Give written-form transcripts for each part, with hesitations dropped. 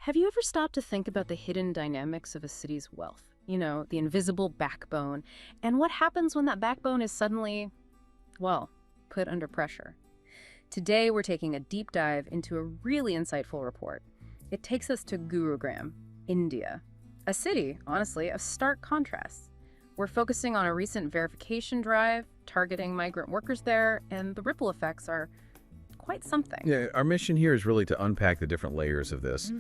Have you ever stopped to think about the hidden dynamics of a city's wealth? You know, the invisible backbone, and what happens when that backbone is suddenly, well, put under pressure? Today, we're taking a deep dive into a really insightful report. It takes us to Gurugram, India, a city, honestly, of stark contrasts. We're focusing on a recent verification drive, targeting migrant workers there, and the ripple effects are quite something. Yeah, our mission here is really to unpack the different layers of this.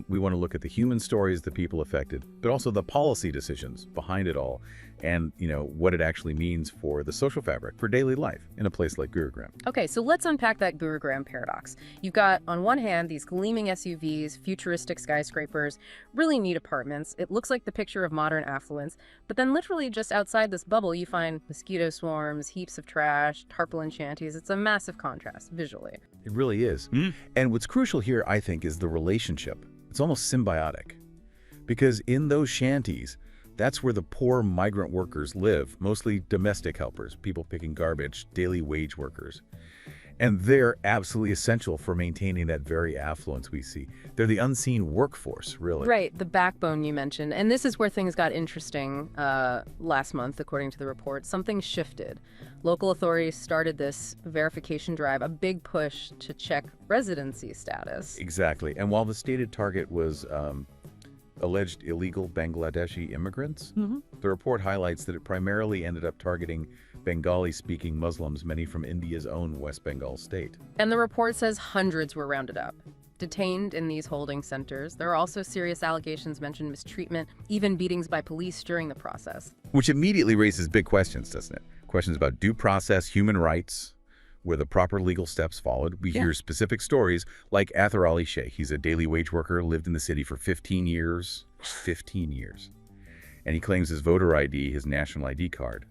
We want to look at the human stories, the people affected, but also the policy decisions behind it all, and what it actually means for the social fabric, for daily life in a place like Gurugram. Okay, so let's unpack that Gurugram paradox. You've got, on one hand, these gleaming SUVs, futuristic skyscrapers, really neat apartments. It looks like the picture of modern affluence, but then literally just outside this bubble, you find mosquito swarms, heaps of trash, tarpaulin shanties. It's a massive contrast, visually. It really is. And what's crucial here, I think, is the relationship. It's almost symbiotic. Because in those shanties, that's where the poor migrant workers live, mostly domestic helpers, people picking garbage, daily wage workers. And they're absolutely essential for maintaining that very affluence we see. They're the unseen workforce, really. Right, the backbone you mentioned. And this is where things got interesting last month, according to the report. Something shifted. Local authorities started this verification drive, a big push to check residency status. Exactly. And while the stated target was alleged illegal Bangladeshi immigrants, the report highlights that it primarily ended up targeting Bengali-speaking Muslims, many from India's own West Bengal state. And the report says hundreds were rounded up, detained in these holding centers. There are also serious allegations mentioned mistreatment, even beatings by police during the process. Which immediately raises big questions, doesn't it? Questions about due process, human rights, were the proper legal steps followed. We hear specific stories like Athar Ali Sheikh. He's a daily wage worker, lived in the city for 15 years. 15 years. And he claims his voter ID, his national ID card,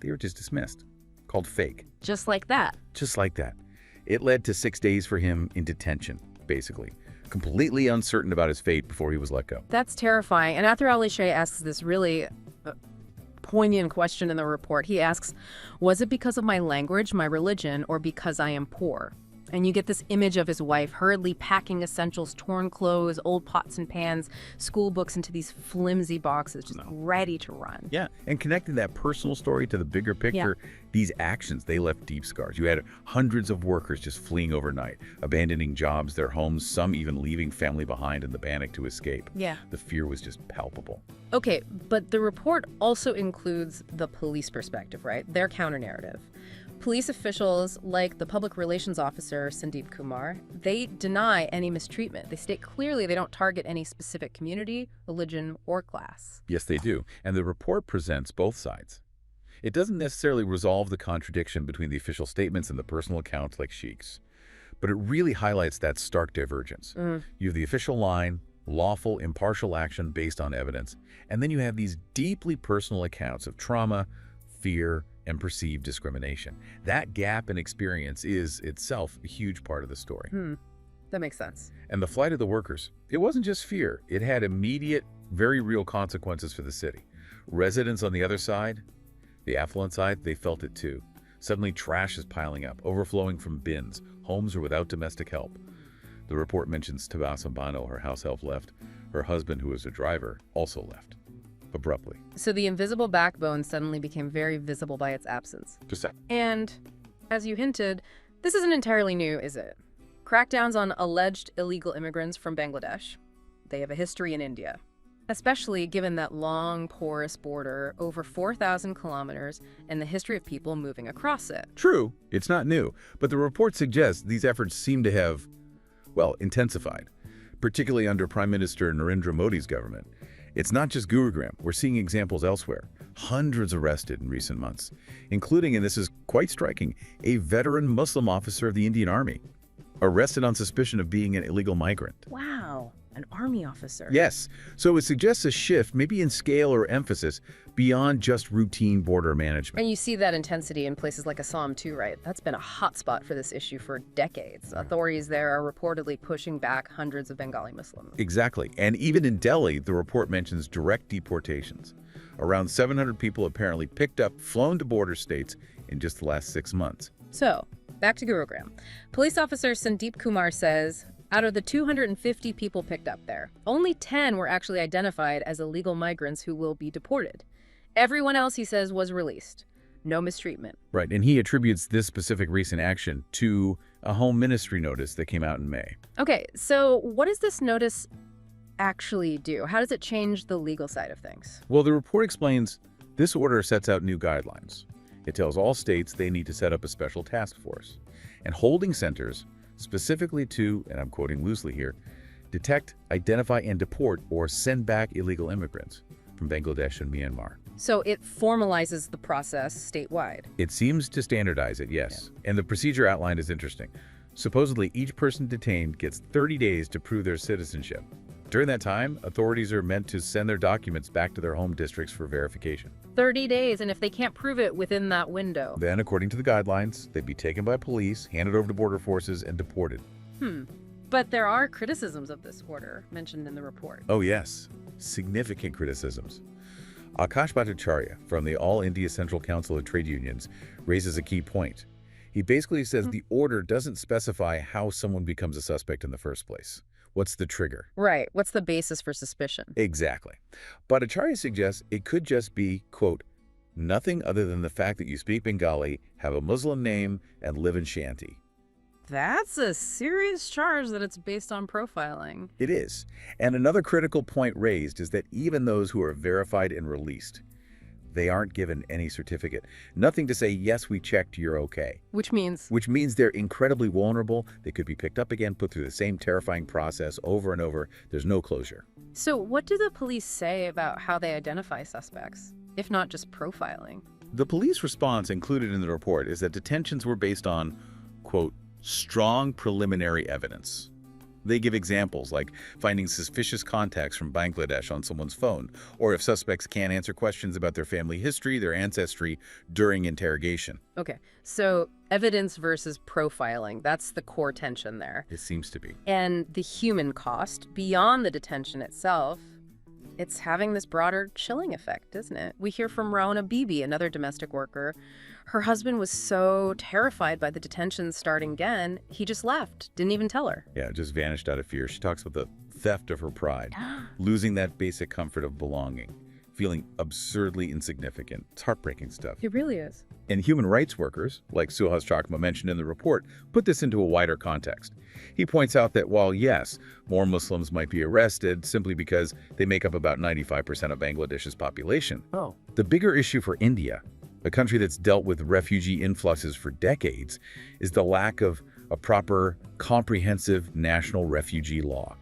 they were just dismissed, called fake. Just like that. Just like that. It led to 6 days for him in detention, basically. Completely uncertain about his fate before he was let go. That's terrifying. And Athar Ali Sheikh asks this really poignant question in the report. He asks, was it because of my language, my religion, or because I am poor? And you get this image of his wife hurriedly packing essentials, torn clothes, old pots and pans, school books into these flimsy boxes, just ready to run. Yeah, and connecting that personal story to the bigger picture, these actions, they left deep scars. You had hundreds of workers just fleeing overnight, abandoning jobs, their homes, some even leaving family behind in the panic to escape. Yeah. The fear was just palpable. Okay, but the report also includes the police perspective, right? Their counter-narrative. Police officials, like the public relations officer, Sandeep Kumar, they deny any mistreatment. They state clearly they don't target any specific community, religion, or class. Yes, they do. And the report presents both sides. It doesn't necessarily resolve the contradiction between the official statements and the personal accounts like Sheikh's, but it really highlights that stark divergence. You have the official line, lawful, impartial action based on evidence, and then you have these deeply personal accounts of trauma, fear, and perceived discrimination. That gap in experience is itself a huge part of the story. That makes sense. And the flight of the workers, it wasn't just fear. It had immediate, very real consequences for the city. Residents on the other side, the affluent side, they felt it too. Suddenly trash is piling up, overflowing from bins. Homes are without domestic help. The report mentions Tabasam Bano, her house help, left. Her husband, who was a driver, also left. Abruptly. So the invisible backbone suddenly became very visible by its absence. And, as you hinted, this isn't entirely new, is it? Crackdowns on alleged illegal immigrants from Bangladesh. They have a history in India, especially given that long, porous border, over 4,000 kilometers, and the history of people moving across it. True, it's not new, but the report suggests these efforts seem to have, well, intensified, particularly under Prime Minister Narendra Modi's government. It's not just Gurugram. We're seeing examples elsewhere. Hundreds arrested in recent months, including, and this is quite striking, a veteran Muslim officer of the Indian Army, arrested on suspicion of being an illegal migrant. Wow, an army officer. Yes, so it suggests a shift, maybe in scale or emphasis, beyond just routine border management. And you see that intensity in places like Assam too, right? That's been a hotspot for this issue for decades. Authorities there are reportedly pushing back hundreds of Bengali Muslims. Exactly. And even in Delhi, the report mentions direct deportations. Around 700 people apparently picked up, flown to border states in just the last 6 months. So, back to Gurugram. Police officer Sandeep Kumar says, Out of the 250 people picked up there, only 10 were actually identified as illegal migrants who will be deported. Everyone else, he says, was released. No mistreatment. Right, and he attributes this specific recent action to a home ministry notice that came out in May. Okay, so what does this notice actually do? How does it change the legal side of things? Well, the report explains this order sets out new guidelines. It tells all states they need to set up a special task force and holding centers specifically to, and I'm quoting loosely here, detect, identify, and deport or send back illegal immigrants from Bangladesh and Myanmar. So it formalizes the process statewide. It seems to standardize it, yes. Yeah. And the procedure outlined is interesting. Supposedly, each person detained gets 30 days to prove their citizenship. During that time, authorities are meant to send their documents back to their home districts for verification. 30 days, and if they can't prove it within that window? Then, according to the guidelines, they'd be taken by police, handed over to border forces, and deported. But there are criticisms of this order mentioned in the report. Oh, yes. Significant criticisms. Akash Bhattacharya from the All India Central Council of Trade Unions raises a key point. He basically says the order doesn't specify how someone becomes a suspect in the first place. What's the trigger? Right. What's the basis for suspicion? Exactly. Bhattacharya suggests it could just be, quote, nothing other than the fact that you speak Bengali, have a Muslim name, and live in shanty. That's a serious charge that it's based on profiling. It is. And another critical point raised is that even those who are verified and released, they aren't given any certificate. Nothing to say, yes, we checked, you're okay. Which means? Which means they're incredibly vulnerable. They could be picked up again, put through the same terrifying process over and over. There's no closure. So what do the police say about how they identify suspects, if not just profiling? The police response included in the report is that detentions were based on, quote, strong preliminary evidence. They give examples like finding suspicious contacts from Bangladesh on someone's phone, or if suspects can't answer questions about their family history, their ancestry during interrogation. Okay, so evidence versus profiling, that's the core tension there. It seems to be. And the human cost, beyond the detention itself, it's having this broader chilling effect, isn't it? We hear from Rauna Bibi, another domestic worker. Her husband was so terrified by the detention starting again, he just left, didn't even tell her. Yeah, just vanished out of fear. She talks about the theft of her pride, losing that basic comfort of belonging, feeling absurdly insignificant. It's heartbreaking stuff. It really is. And human rights workers, like Suhas Chakma mentioned in the report, put this into a wider context. He points out that while, yes, more Muslims might be arrested simply because they make up about 95% of Bangladesh's population, the bigger issue for India, a country that's dealt with refugee influxes for decades, is the lack of a proper, comprehensive national refugee law.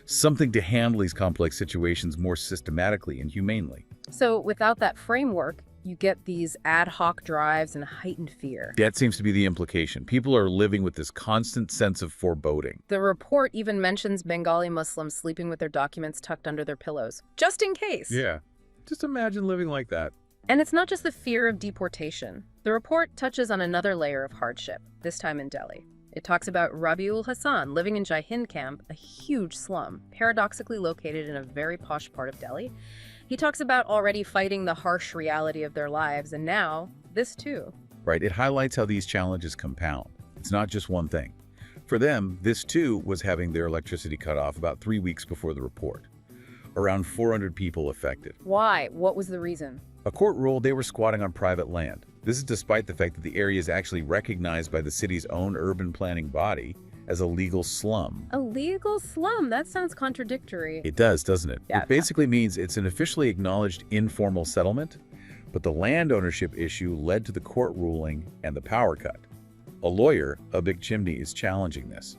Something to handle these complex situations more systematically and humanely. So without that framework, you get these ad hoc drives and heightened fear. That seems to be the implication. People are living with this constant sense of foreboding. The report even mentions Bengali Muslims sleeping with their documents tucked under their pillows, just in case. Yeah, just imagine living like that. And it's not just the fear of deportation. The report touches on another layer of hardship, this time in Delhi. It talks about Rabiul Hassan living in Jai Hind camp, a huge slum, paradoxically located in a very posh part of Delhi. He talks about already fighting the harsh reality of their lives, and now, this too. Right, it highlights how these challenges compound. It's not just one thing. For them, this too was having their electricity cut off about 3 weeks before the report. Around 400 people affected. Why? What was the reason? A court ruled they were squatting on private land. This is despite the fact that the area is actually recognized by the city's own urban planning body as a legal slum. A legal slum? That sounds contradictory. It does, doesn't it? Yeah. It basically means it's an officially acknowledged informal settlement, but the land ownership issue led to the court ruling and the power cut. A lawyer, Abhig Chimney, is challenging this,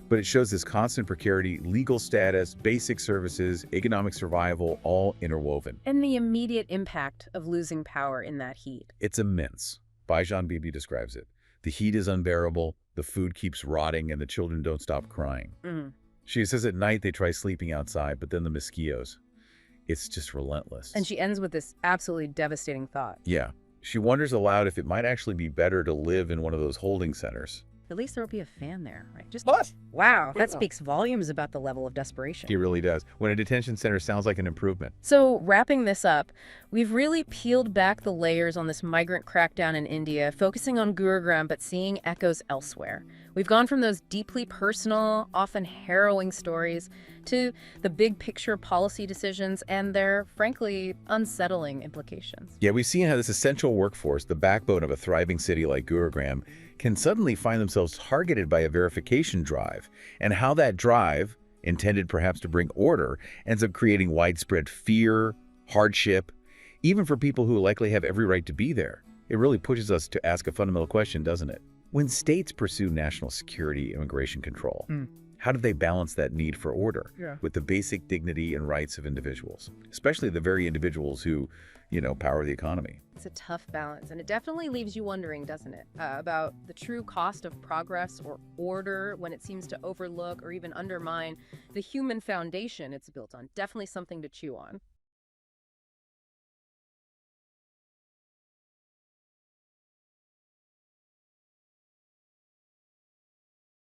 but it shows this constant precarity, legal status, basic services, economic survival, all interwoven. And the immediate impact of losing power in that heat. It's immense. Baijan Bibi describes it. The heat is unbearable, the food keeps rotting, and the children don't stop crying. She says at night they try sleeping outside, but then the mosquitoes. It's just relentless. And she ends with this absolutely devastating thought. Yeah. She wonders aloud if it might actually be better to live in one of those holding centers. At least there will be a fan there, right? Just What? Wow, that speaks volumes about the level of desperation. It really does. When a detention center sounds like an improvement. So wrapping this up, we've really peeled back the layers on this migrant crackdown in India, focusing on Gurugram but seeing echoes elsewhere. We've gone from those deeply personal, often harrowing stories to the big picture policy decisions and their, frankly, unsettling implications. Yeah, we've seen how this essential workforce, the backbone of a thriving city like Gurugram, can suddenly find themselves targeted by a verification drive, and how that drive, intended perhaps to bring order, ends up creating widespread fear, hardship, even for people who likely have every right to be there. It really pushes us to ask a fundamental question, doesn't it? When states pursue national security immigration control, how do they balance that need for order with the basic dignity and rights of individuals, especially the very individuals who, power the economy? It's a tough balance, and it definitely leaves you wondering, doesn't it, about the true cost of progress or order when it seems to overlook or even undermine the human foundation it's built on. Definitely something to chew on.